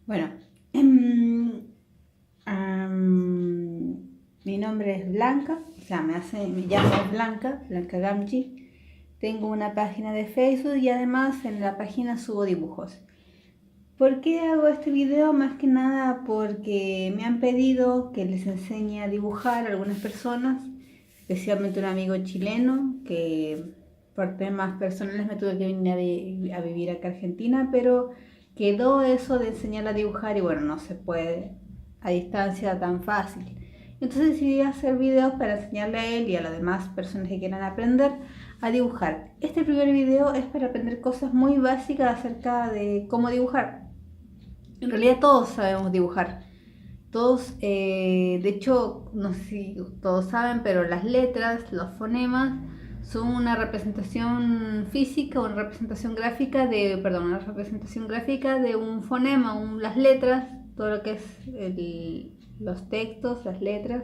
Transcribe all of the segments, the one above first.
Bueno, em, mi nombre es Blanca, o sea, me llamo Blanca Gamchi. Tengo una página de Facebook y además en la página subo dibujos. ¿Por qué hago este video? Más que nada porque me han pedido que les enseñe a dibujar a algunas personas, especialmente un amigo chileno que por temas personales me tuve que venir a vivir acá a Argentina, pero quedó eso de enseñar a dibujar y bueno, no se puede a distancia tan fácil. Entonces decidí hacer videos para enseñarle a él y a las demás personas que quieran aprender a dibujar. Este primer video es para aprender cosas muy básicas acerca de cómo dibujar. En realidad todos sabemos dibujar. Todos, de hecho, no sé si todos saben, pero las letras, los fonemas, son una representación física, una representación gráfica una representación gráfica de un fonema, las letras, todo lo que es los textos, las letras,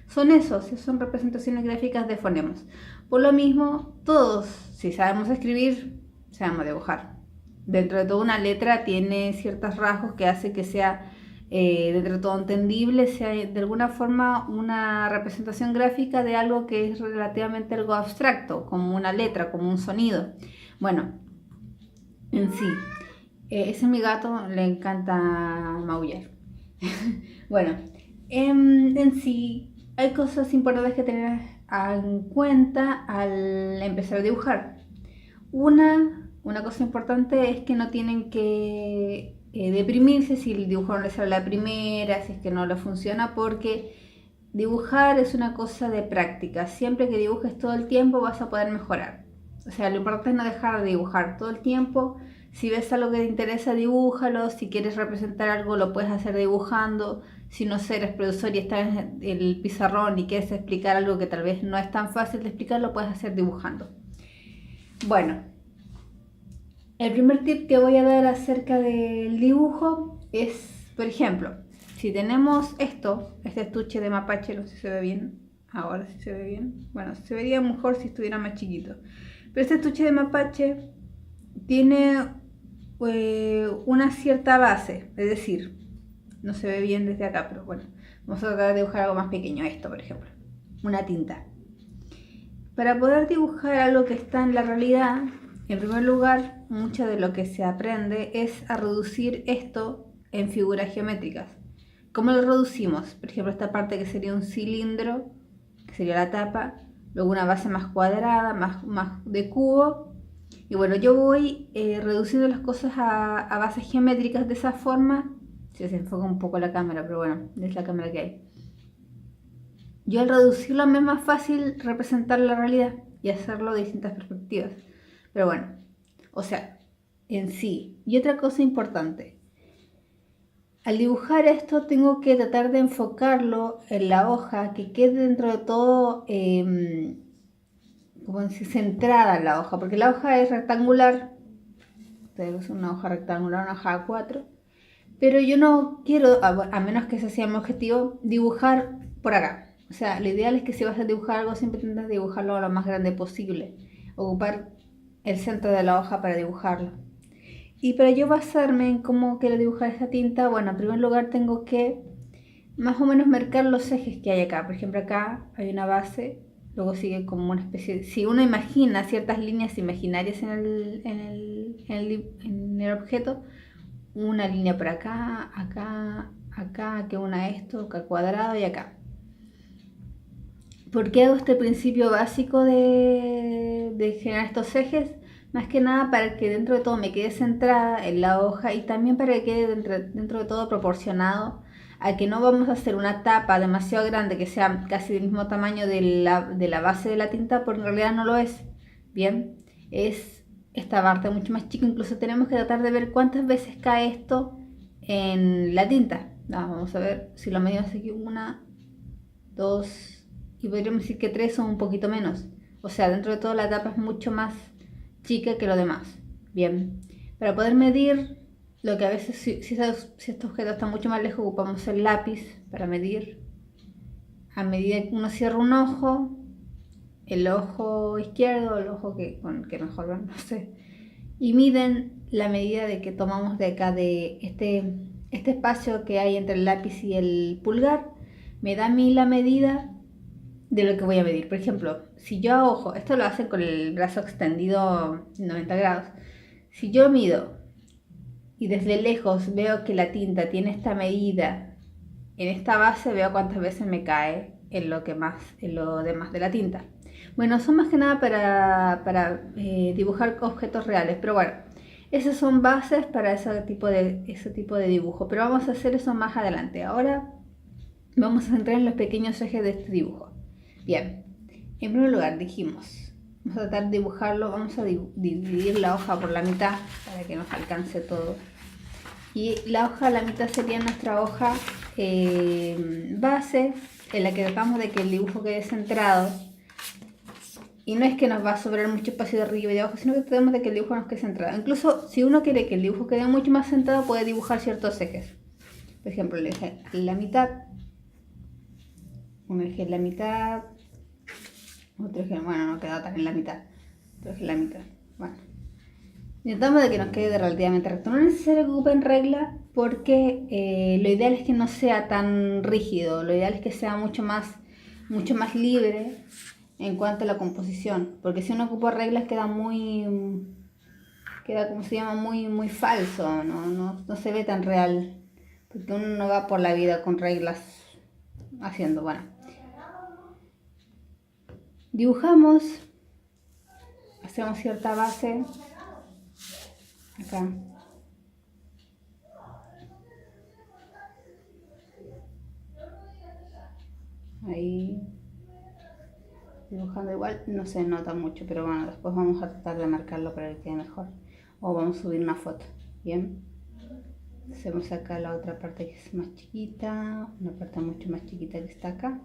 son representaciones gráficas de fonemas. Por lo mismo, todos, si sabemos escribir, sabemos dibujar. Dentro de toda una letra tiene ciertos rasgos que hace que sea dentro de todo entendible, sea de alguna forma una representación gráfica de algo que es relativamente algo abstracto, como una letra, como un sonido. Bueno, en sí, ese es mi gato, le encanta maullar. Bueno, en sí hay cosas importantes que tener en cuenta al empezar a dibujar. Una cosa importante es que no tienen que deprimirse si el dibujo no les sale a la primera, si es que no le funciona, porque dibujar es una cosa de práctica. Siempre que dibujes todo el tiempo vas a poder mejorar. O sea, lo importante es no dejar de dibujar todo el tiempo. Si ves algo que te interesa, dibújalo. Si quieres representar algo, lo puedes hacer dibujando. Si no sé, eres profesor y estás en el pizarrón y quieres explicar algo que tal vez no es tan fácil de explicar, lo puedes hacer dibujando. Bueno, el primer tip que voy a dar acerca del dibujo es, por ejemplo, si tenemos este estuche de mapache, no sé si se ve bien, ahora sí se ve bien, bueno, se vería mejor si estuviera más chiquito, pero este estuche de mapache tiene una cierta base, es decir, no se ve bien desde acá, pero bueno, vamos a tratar de dibujar algo más pequeño, esto por ejemplo, una tinta. Para poder dibujar algo que está en la realidad, en primer lugar, mucho de lo que se aprende es a reducir esto en figuras geométricas. ¿Cómo lo reducimos? Por ejemplo, esta parte que sería un cilindro, que sería la tapa, luego una base más cuadrada, más de cubo. Y bueno, yo voy reduciendo las cosas a bases geométricas de esa forma. Si se enfoca un poco la cámara, pero bueno, es la cámara que hay. Yo al reducirlo me es más fácil representar la realidad y hacerlo de distintas perspectivas. Pero bueno, o sea, en sí. Y otra cosa importante, al dibujar esto tengo que tratar de enfocarlo en la hoja, que quede dentro de todo, como decir, centrada en la hoja, porque la hoja es rectangular, es una hoja rectangular, una hoja A4, pero yo no quiero, a menos que ese sea mi objetivo, dibujar por acá. O sea, lo ideal es que si vas a dibujar algo siempre intentas dibujarlo lo más grande posible, ocupar el centro de la hoja para dibujarlo. Y para yo basarme en cómo quiero dibujar esta tinta, bueno, en primer lugar tengo que más o menos marcar los ejes que hay acá. Por ejemplo, acá hay una base, luego sigue como una especie de... Si uno imagina ciertas líneas imaginarias en el objeto, una línea por acá, acá, que una esto, acá cuadrado y acá. ¿Por qué hago este principio básico de generar estos ejes? Más que nada para que dentro de todo me quede centrada en la hoja y también para que quede dentro de todo proporcionado a que no vamos a hacer una tapa demasiado grande que sea casi del mismo tamaño de la base de la tinta, porque en realidad no lo es. Bien, es esta parte mucho más chica, incluso tenemos que tratar de ver cuántas veces cae esto en la tinta. Vamos a ver si lo medimos aquí, una, dos, y podríamos decir que 3 son un poquito menos. O sea, dentro de todo la tapa es mucho más chica que lo demás. Bien, para poder medir lo que a veces, si este objeto está mucho más lejos, ocupamos el lápiz para medir. A medida que uno cierra un ojo, el ojo izquierdo, el ojo con que mejor ven, no sé, y miden la medida de que tomamos de acá de este espacio que hay entre el lápiz y el pulgar me da a mí la medida de lo que voy a medir. Por ejemplo, si yo ojo, esto lo hacen con el brazo extendido 90 grados. Si yo mido y desde lejos veo que la tinta tiene esta medida en esta base, veo cuántas veces me cae en lo demás de la tinta. Bueno, son más que nada para dibujar objetos reales, pero bueno, esas son bases para ese tipo de dibujo, pero vamos a hacer eso más adelante. Ahora vamos a centrar en los pequeños ejes de este dibujo. Bien, en primer lugar dijimos, vamos a tratar de dibujarlo, vamos a dividir la hoja por la mitad para que nos alcance todo. Y la hoja a la mitad sería nuestra hoja base, en la que tratamos de que el dibujo quede centrado. Y no es que nos va a sobrar mucho espacio de arriba y de abajo, sino que tratamos de que el dibujo nos quede centrado. Incluso si uno quiere que el dibujo quede mucho más centrado, puede dibujar ciertos ejes. Por ejemplo, el eje en la mitad, un eje en la mitad, otro eje, bueno, no queda tan en la mitad, otro eje en la mitad. Bueno, intentamos de que nos quede relativamente recto. No es necesario que ocupen regla porque lo ideal es que no sea tan rígido, lo ideal es que sea mucho más libre en cuanto a la composición, porque si uno ocupa reglas queda como se llama, muy falso, no se ve tan real, porque uno no va por la vida con reglas haciendo. Bueno, dibujamos, hacemos cierta base acá, ahí, dibujando igual no se nota mucho, pero bueno, después vamos a tratar de marcarlo para que quede mejor, o vamos a subir una foto. Bien, hacemos acá la otra parte que es más chiquita, una parte mucho más chiquita que está acá,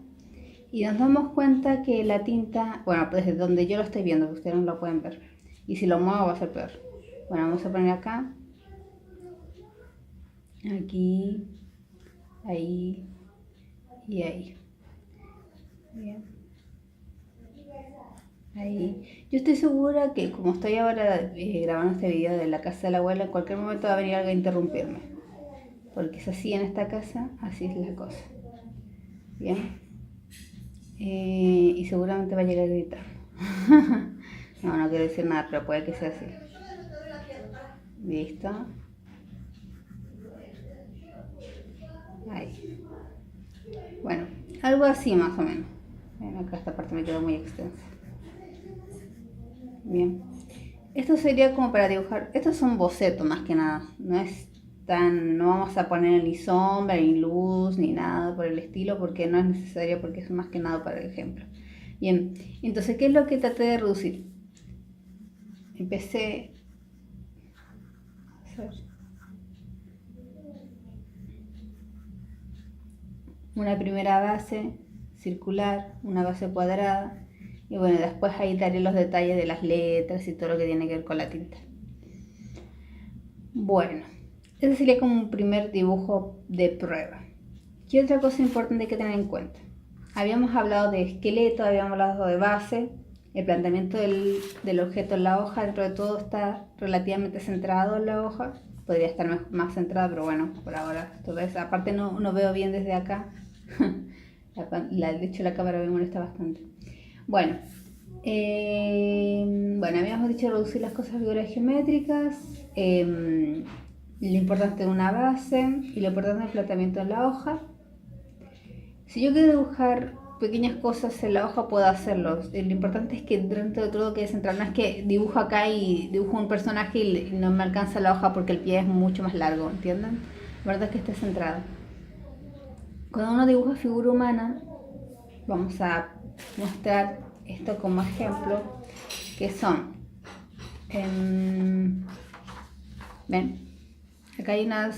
y nos damos cuenta que la tinta, bueno, pues desde donde yo lo estoy viendo, que ustedes no lo pueden ver, y si lo muevo va a ser peor. Bueno, vamos a poner acá, aquí, ahí y ahí. Bien, ahí. Yo estoy segura que como estoy ahora grabando este video de la casa de la abuela, en cualquier momento va a venir alguien a interrumpirme, porque es así en esta casa, así es la cosa. Bien, y seguramente va a llegar a gritar. No quiero decir nada, pero puede que sea así. Listo. Ahí. Bueno, algo así más o menos. Ven, acá esta parte me quedó muy extensa. Bien, esto sería como para dibujar. Esto es un boceto más que nada, no vamos a poner ni sombra, ni luz, ni nada por el estilo, porque no es necesario, porque es más que nada para el ejemplo. Bien, entonces, ¿qué es lo que traté de reducir? Empecé a hacer una primera base circular, una base cuadrada, y bueno, después ahí daré los detalles de las letras y todo lo que tiene que ver con la tinta. Bueno, ese sería como un primer dibujo de prueba. ¿Qué otra cosa importante hay que tener en cuenta? Habíamos hablado de esqueleto, habíamos hablado de base, el planteamiento del objeto en la hoja, dentro de todo está relativamente centrado en la hoja, podría estar más centrado, pero bueno, por ahora, aparte no veo bien desde acá, de hecho la cámara me molesta bastante. Bueno, habíamos dicho reducir las cosas a figuras geométricas, lo importante de una base y lo importante del planteamiento en la hoja. Si yo quiero dibujar pequeñas cosas en la hoja, puedo hacerlo. Lo importante es que dentro de todo quede centrado. No es que dibujo acá y dibujo un personaje y no me alcanza la hoja porque el pie es mucho más largo, ¿entienden? La verdad es que esté centrado. Cuando uno dibuja figura humana, vamos a mostrar esto como ejemplo, que son, ven, acá hay unas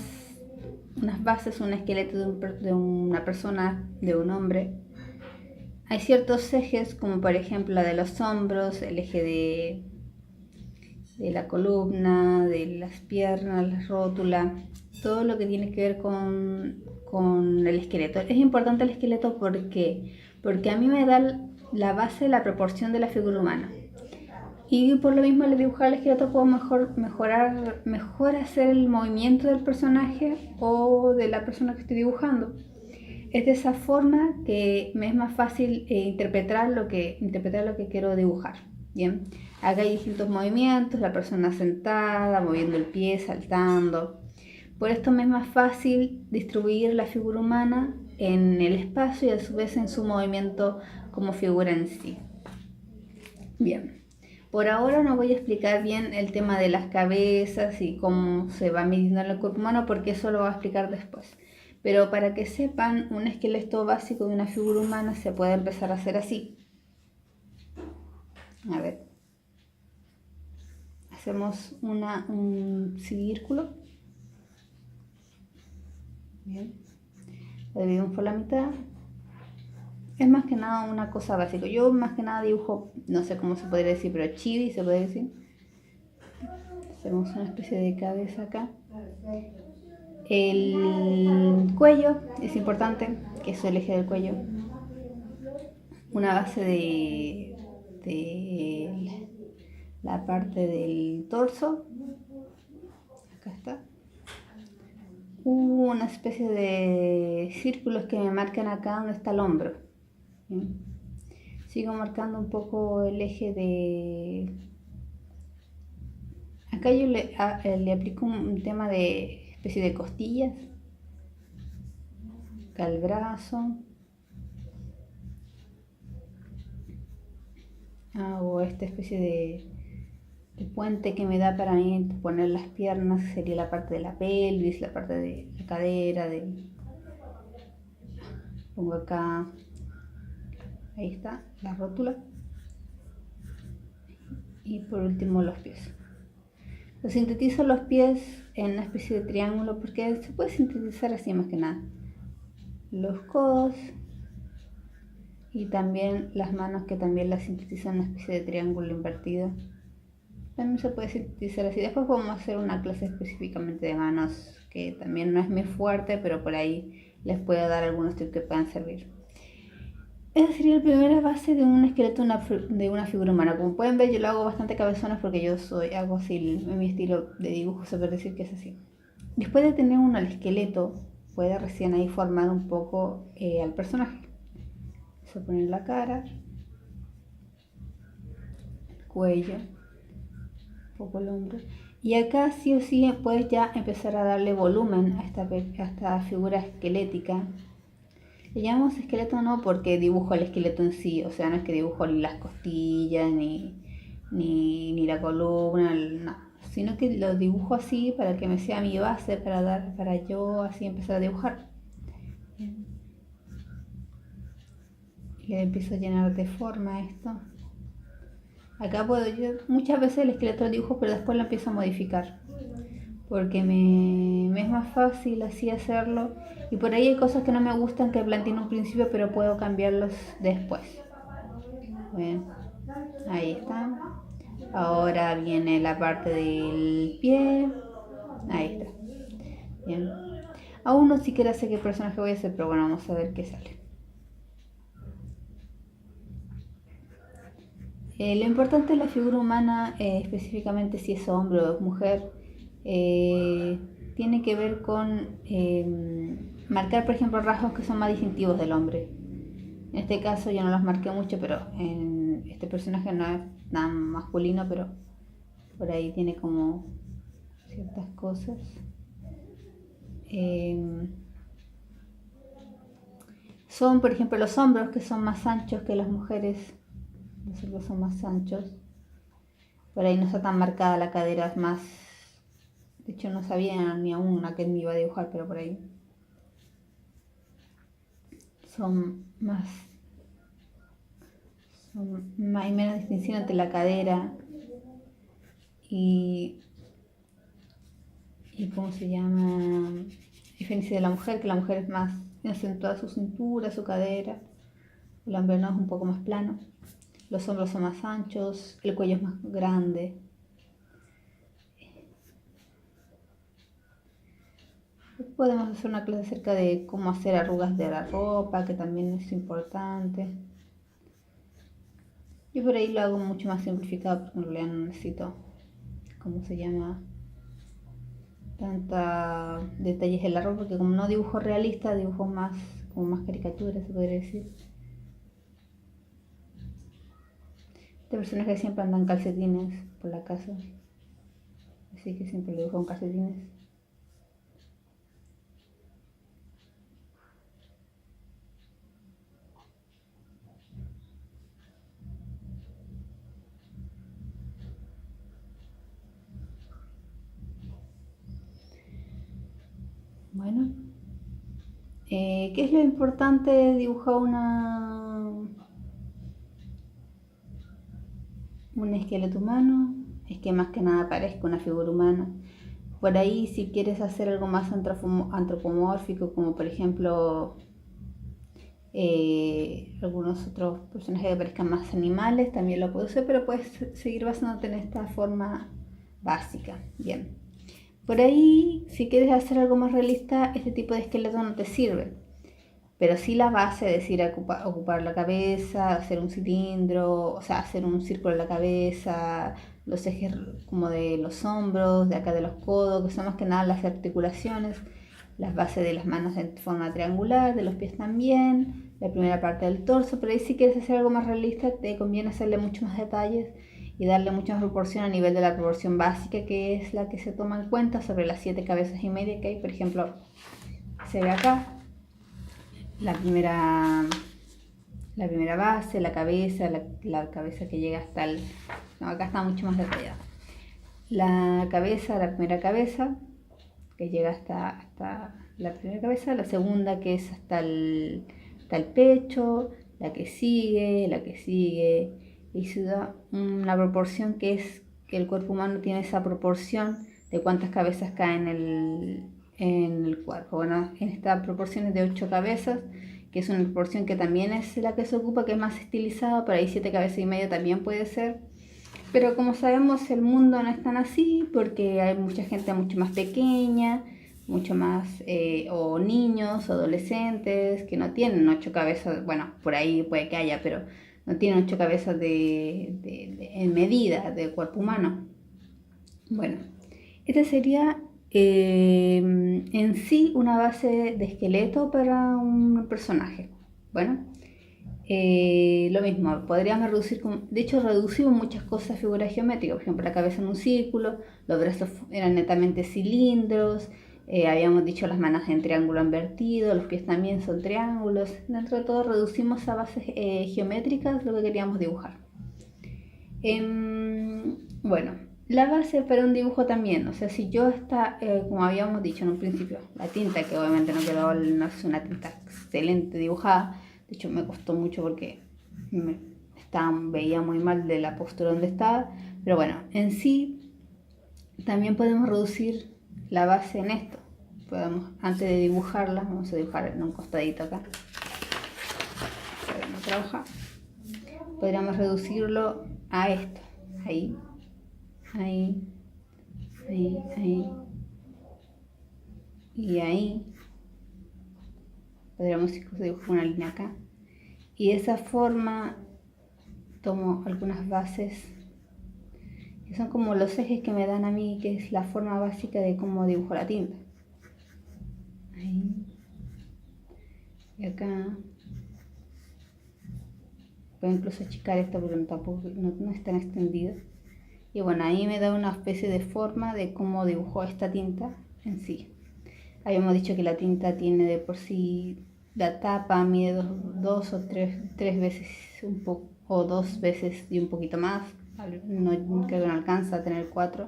bases, un esqueleto de una persona, de un hombre. Hay ciertos ejes, como por ejemplo la de los hombros, el eje de la columna, de las piernas, la rótula, todo lo que tiene que ver con el esqueleto. Es importante el esqueleto porque a mí me da la base, la proporción de la figura humana. Y por lo mismo al dibujar el esqueleto puedo mejor hacer el movimiento del personaje o de la persona que estoy dibujando. Es de esa forma que me es más fácil interpretar lo que quiero dibujar. Bien, acá hay distintos movimientos, la persona sentada, moviendo el pie, saltando. Por esto me es más fácil distribuir la figura humana en el espacio y a su vez en su movimiento como figura en sí. Bien, por ahora no voy a explicar bien el tema de las cabezas y cómo se va midiendo en el cuerpo humano porque eso lo voy a explicar después. Pero para que sepan, un esqueleto básico de una figura humana se puede empezar a hacer así. A ver. Hacemos un círculo. Bien. Lo dividimos por la mitad. Es más que nada una cosa básica. Yo más que nada dibujo, no sé cómo se podría decir, pero chibi se puede decir. Hacemos una especie de cabeza acá. El cuello es importante, que es el eje del cuello. Una base de la parte del torso. Acá está. Una especie de círculos que me marcan acá donde está el hombro. ¿Bien? Sigo marcando un poco el eje de... Acá yo le aplico un tema de especie de costillas. Acá el brazo. Hago esta especie de puente que me da para mí poner las piernas, que sería la parte de la pelvis, la parte de la cadera, pongo acá, ahí está, la rótula. Y por último los pies. Lo sintetizo los pies en una especie de triángulo porque se puede sintetizar así más que nada. Los codos y también las manos que también las sintetizo en una especie de triángulo invertido. También se puede sintetizar así. Después vamos a hacer una clase específicamente de manos que también no es muy fuerte, pero por ahí les puedo dar algunos tips que puedan servir. Esa sería la primera base de un esqueleto de una figura humana. Como pueden ver, yo lo hago bastante cabezones porque hago así, en mi estilo de dibujo se puede decir que es así. Después de tener uno al esqueleto, puede recién ahí formar un poco al personaje. Se pone la cara, el cuello, un poco el hombro. Y acá sí o sí puedes ya empezar a darle volumen a esta figura esquelética. Le llamamos esqueleto no porque dibujo el esqueleto en sí, o sea, no es que dibujo las costillas ni la columna, no, sino que lo dibujo así para que me sea mi base para yo así empezar a dibujar. Y le empiezo a llenar de forma esto. Acá muchas veces el esqueleto lo dibujo, pero después lo empiezo a modificar porque me es más fácil así hacerlo. Y por ahí hay cosas que no me gustan que planteé en un principio, pero puedo cambiarlos después. Bien, ahí está. Ahora viene la parte del pie. Ahí está. Bien. Aún no siquiera sé qué personaje voy a hacer, pero bueno, vamos a ver qué sale. Lo importante es la figura humana, específicamente si es hombre o es mujer, tiene que ver con marcar, por ejemplo, rasgos que son más distintivos del hombre. En este caso yo no los marqué mucho, pero en este personaje no es tan masculino, pero por ahí tiene como ciertas cosas. Son, por ejemplo, los hombros que son más anchos que las mujeres. Los hombros son más anchos. Por ahí no está tan marcada la cadera, es más... De hecho no sabía ni aún a qué me iba a dibujar, pero por ahí. Hay menos distinción entre la cadera y ¿cómo se llama? Diferencia de la mujer, que la mujer es más acentuada su cintura, su cadera. El hombre no, es un poco más plano. Los hombros son más anchos, el cuello es más grande. Podemos hacer una clase acerca de cómo hacer arrugas de la ropa, que también es importante. Yo por ahí lo hago mucho más simplificado porque en realidad no necesito, ¿cómo se llama? Tanta detalles en la ropa, porque como no dibujo realista, dibujo más, como más caricaturas, se podría decir. Este personaje siempre anda en calcetines por la casa, así que siempre lo dibujo en calcetines. Bueno, ¿qué es lo importante de dibujar un esqueleto humano? Es que más que nada parezca una figura humana. Por ahí, si quieres hacer algo más antropomórfico, como por ejemplo algunos otros personajes que parezcan más animales, también lo puedes hacer, pero puedes seguir basándote en esta forma básica. Bien. Por ahí, si quieres hacer algo más realista, este tipo de esqueleto no te sirve. Pero sí la base, es decir, ocupar la cabeza, hacer un cilindro, o sea, hacer un círculo en la cabeza, los ejes como de los hombros, de acá de los codos, que son más que nada las articulaciones, las bases de las manos en forma triangular, de los pies también, la primera parte del torso. Pero ahí si quieres hacer algo más realista, te conviene hacerle muchos más detalles y darle mucha más proporción a nivel de la proporción básica, que es la que se toma en cuenta sobre las 7 cabezas y media que hay. Por ejemplo, se ve acá la primera base, la cabeza que llega hasta el... No, acá está mucho más detallado. La primera cabeza, que llega hasta la primera cabeza, la segunda que es hasta el pecho, la que sigue, y se da una proporción que es que el cuerpo humano tiene esa proporción de cuántas cabezas caen en el cuerpo. Bueno, en esta proporción es de 8 cabezas, que es una proporción que también es la que se ocupa, que es más estilizada. Por ahí 7 cabezas y media también puede ser. Pero como sabemos, el mundo no es tan así, porque hay mucha gente mucho más pequeña, mucho más, o niños, o adolescentes, que no tienen 8 cabezas. Bueno, por ahí puede que haya, pero no tienen 8 cabezas en medida del cuerpo humano. Bueno, esta sería en sí una base de esqueleto para un personaje. Bueno, lo mismo, podríamos reducir, de hecho reducimos muchas cosas, figuras geométricas, por ejemplo la cabeza en un círculo, los brazos eran netamente cilindros, habíamos dicho las manos en triángulo invertido, los pies también son triángulos. Dentro de todo reducimos a bases geométricas lo que queríamos dibujar. Bueno, la base para un dibujo también, o sea, si yo como habíamos dicho en un principio, la tinta, que obviamente no es una tinta excelente dibujada, de hecho me costó mucho porque veía muy mal de la postura donde estaba, pero bueno, en sí también podemos reducir la base en esto. Antes de dibujarla, vamos a dibujar en un costadito acá, para no trabajar, podríamos reducirlo a esto, ahí, y ahí. Podríamos dibujar una línea acá, y de esa forma tomo algunas bases que son como los ejes que me dan a mí, que es la forma básica de cómo dibujo la tinta. Ahí y acá. Puedo incluso achicar esto porque tampoco no es tan extendido. Y bueno, ahí me da una especie de forma de cómo dibujó esta tinta en sí. Habíamos dicho que la tinta tiene de por sí, la tapa mide dos o tres veces un poco, o 2 veces y un poquito más. No, creo que no alcanza a tener 4.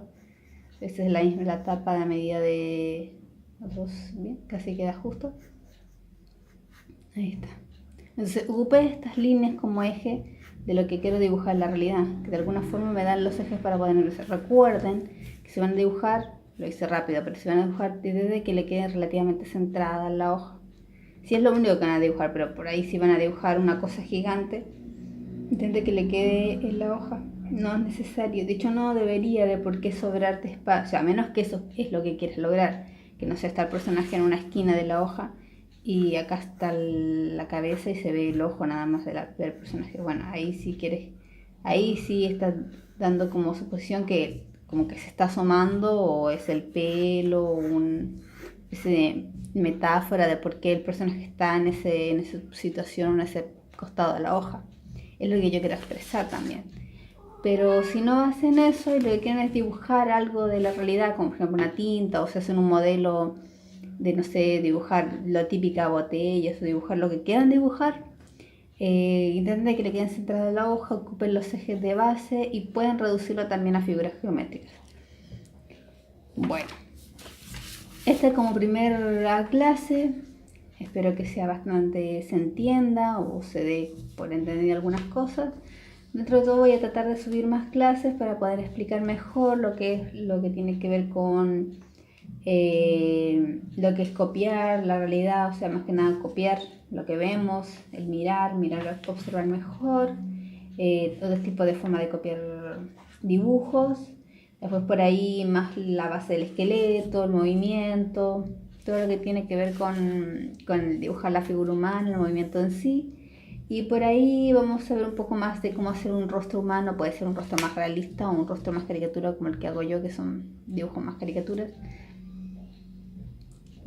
Esta es la tapa de medida de los 2, bien, casi queda justo. Ahí está. Entonces ocupé estas líneas como eje de lo que quiero dibujar en la realidad, que de alguna forma me dan los ejes para poder empezar. Recuerden que si van a dibujar, lo hice rápido, pero si van a dibujar desde que le quede relativamente centrada en la hoja. Si es lo único que van a dibujar, pero por ahí si van a dibujar una cosa gigante, intente que le quede en la hoja. No es necesario, de hecho no debería de por qué sobrarte espacio, a menos que eso es lo que quieres lograr, que no sea estar el personaje en una esquina de la hoja y acá está la cabeza y se ve el ojo nada más del personaje. Bueno, ahí si quieres ahí sí está dando como su posición que como que se está asomando o es el pelo, ese metáfora de por qué el personaje está en esa situación, en ese costado de la hoja. Es lo que yo quiero expresar también. Pero si no hacen eso y lo que quieren es dibujar algo de la realidad, como por ejemplo una tinta, o se hacen un modelo de, no sé, dibujar la típica botella, o dibujar lo que quieran dibujar, intenten que le queden centrados en la hoja, ocupen los ejes de base y pueden reducirlo también a figuras geométricas. Bueno, esta es como primera clase. Espero que sea bastante, se entienda o se dé por entender algunas cosas. Dentro de todo voy a tratar de subir más clases para poder explicar mejor lo que tiene que ver con lo que es copiar la realidad, o sea, más que nada copiar lo que vemos, el mirar, observar mejor, todo tipo de forma de copiar dibujos. Después por ahí más la base del esqueleto, el movimiento, todo lo que tiene que ver con dibujar la figura humana, el movimiento en sí. Y por ahí vamos a ver un poco más de cómo hacer un rostro humano, puede ser un rostro más realista o un rostro más caricatura como el que hago yo, que son dibujos más caricaturas.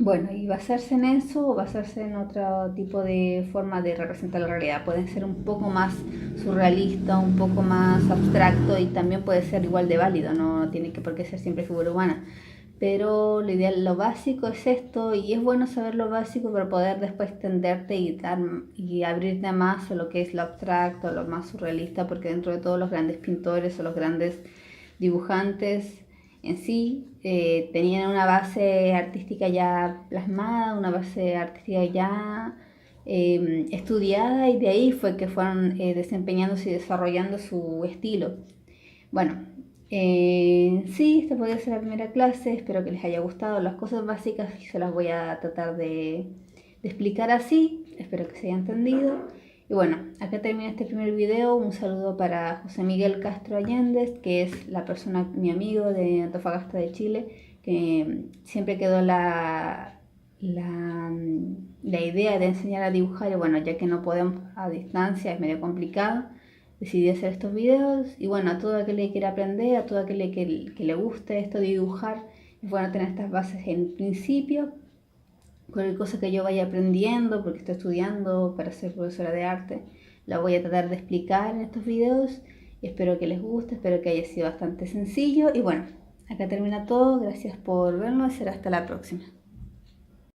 Bueno, y basarse en eso o basarse en otro tipo de forma de representar la realidad. Pueden ser un poco más surrealista, un poco más abstracto y también puede ser igual de válido, no tiene que por qué ser siempre figura humana. Pero lo ideal, lo básico es esto y es bueno saber lo básico para poder después extenderte y abrirte más a lo que es lo abstracto, lo más surrealista, porque dentro de todos los grandes pintores o los grandes dibujantes en sí tenían una base artística ya plasmada, una base artística ya estudiada y de ahí fue que fueron desempeñándose y desarrollando su estilo. Bueno, sí, esta podría ser la primera clase, espero que les haya gustado las cosas básicas y se las voy a tratar de explicar así, espero que se haya entendido. Y bueno, acá termina este primer video, un saludo para José Miguel Castro Allende, que es la persona, mi amigo de Antofagasta de Chile, que siempre quedó la idea de enseñar a dibujar y bueno, ya que no podemos a distancia, es medio complicado, decidí hacer estos videos y bueno, a todo aquel que quiera aprender, a todo aquel que le guste esto de dibujar, es bueno tener estas bases en principio, cualquier cosa que yo vaya aprendiendo, porque estoy estudiando para ser profesora de arte, la voy a tratar de explicar en estos videos y espero que les guste, espero que haya sido bastante sencillo y bueno, acá termina todo, gracias por vernos y será hasta la próxima.